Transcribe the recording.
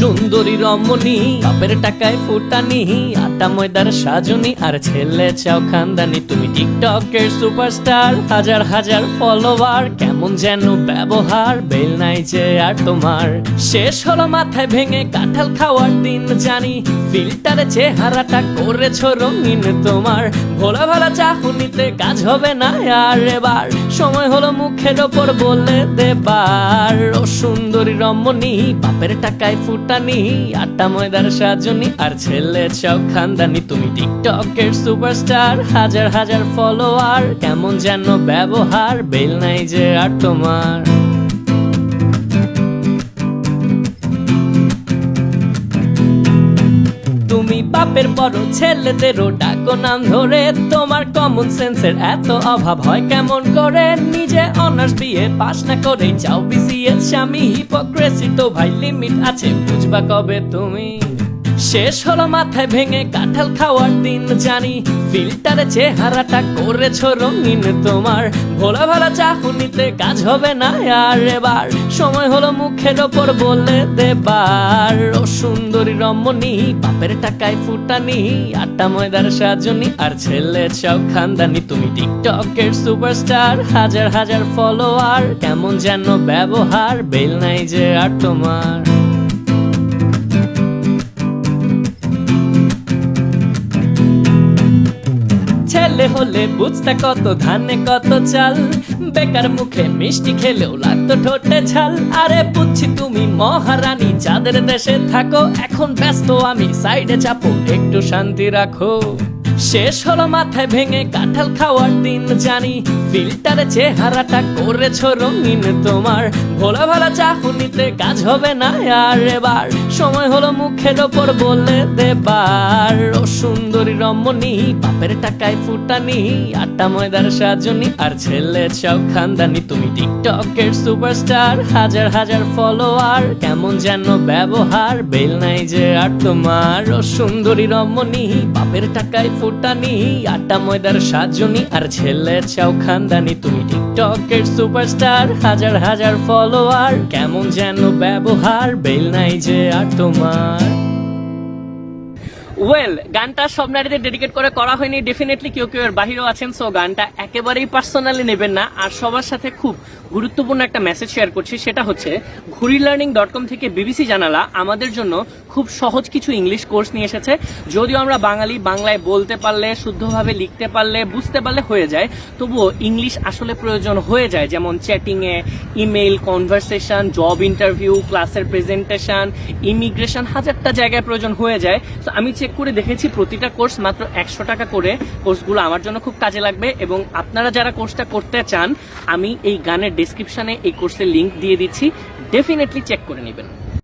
সুন্দরী রমণী, বাপের টাকায় ফুটানি, আটা ময়দার সাজনি, আর ছেলে চাও খানদানি। তুমি টিকটকের সুপারস্টার, হাজার হাজার ফলোয়ার, কেমন যেন ব্যবহার, বেল নাই যে আর তোমার। শেষ হলো মাথায় ভেঙে কাঁঠাল খাওয়ার দিন জানি, ফিল্টারে চেহারাটা করেছো রঙিন তোমার। ভোলা ভালা চাহনিতে কাজ হবে না আর এবার, সময় হলো মুখের ওপর বলে দেবার। ও সুন্দরী রমণী, বাপের টাকায় ফুটানি, আটা ময়দার সাজনি, আর ছেলে চাও খানদানি। তুমি টিকটকের সুপারস্টার, হাজার হাজার ফলোয়ার, কেমন যেন ব্যবহার, বেল নাই যে আর তোমার। তুমি বাপের বড় ছেলেদেরও ডাকো নাম ধরে, তোমার কমন সেন্সের এত অভাব হয় কেমন করে? নিজে অনার্স বিএ পাস না করে চাও বিসিএস স্বামী, হিপোক্রেসি তো ভাই লিমিট আছে, বুঝবা কবে তুমি? শেষ হলো মাথায় ভেঙে কাঁঠাল খাওয়ার দিন জানি, ফিল্টারে চেহারাটা করেছো রঙিন তোমার। ভোলা ভালা চাহনিতে কাজ হবে না আর এবার, সময় হলো মুখের ওপর বলে দেবার। ও সুন্দরী রমণী, বাপের টাকায় ফুটানি, আটা ময়দার সাজনি, আর ছেলে চাও খানদানি। তুমি টিকটকের সুপারস্টার, হাজার হাজার ফলোয়ার, কেমন যেন ব্যবহার, বেল নাই যে আর তোমার। ছেলে হলে বুঝতে কত ধানে কত চাল, বেকার মুখে মিষ্টি খেলেও লাগতো ঠোঁটে ঝাল। আরে বুঝছি তুমি মহারানী, চাঁদের দেশে থাকো, এখন ব্যস্ত আমি, সাইডে চাপো, একটু শান্তি রাখো। শেষ হলো মাথায় ভেঙে কাঁঠাল খাওয়ার দিন জানি, ফিল্টারে চেহারাটা করেছো রঙিন তোমার। ভোলা ভালা চাহনিতে কাজ হবে না আর এবার, সময় হলো মুখের ওপর বলে দেবার। ও সুন্দরী রমণী, বাপের টাকায় ফুটানি, আটা ময়দার সাজনি, আর ছেলে চাও খানদানি। তুমি টিকটকের সুপারস্টার, হাজার হাজার ফলোয়ার, কেমন যেন ব্যবহার, বেল নাই যে আর তোমার। ও সুন্দরী রমণী, বাপের টাকায় ফুটানি, আটা ময়দার সাজনি, আর ছেলে চাও খানদানি। তুমি টিকটকের সুপারস্টার, হাজার হাজার ফলোয়ার, কেমন যেন ব্যবহার, বেল নাই যে আর তোমার। ওয়েল, গানটা সব নারীদের ডেডিকেট করে করা হয়নি, ডেফিনেটলি কেউ কেউ এর বাহিরেও আছেন, সো গানটা একেবারেই পার্সোনালি নেবেন না। আর সবার সাথে খুব গুরুত্বপূর্ণ একটা মেসেজ শেয়ার করছি, সেটা হচ্ছে ঘুরিলার্নিং.com থেকে বিবিসি জানালা আমাদের জন্য খুব সহজ কিছু ইংলিশ কোর্স নিয়ে এসেছে। যদিও আমরা বাঙালি, বাংলায় বলতে পারলে, শুদ্ধভাবে লিখতে পারলে, বুঝতে পারলে হয়ে যায়, তবুও ইংলিশ আসলে প্রয়োজন হয়ে যায়, যেমন চ্যাটিংয়ে, ইমেইল, কনভারসেশন, জব ইন্টারভিউ, ক্লাসের প্রেজেন্টেশন, ইমিগ্রেশন, হাজারটা জায়গায় প্রয়োজন হয়ে যায়। তো আমি চেক করে দেখেছি প্রতিটা কোর্স মাত্র 100 টাকা করে। কোর্সগুলো আমার জন্য খুব কাজে লাগবে, এবং আপনারা যারা কোর্সটা করতে চান, আমি এই গানের ডেসক্রিপশনে এই কোর্সের লিঙ্ক দিয়ে দিচ্ছি, ডেফিনেটলি চেক করে নেবেন।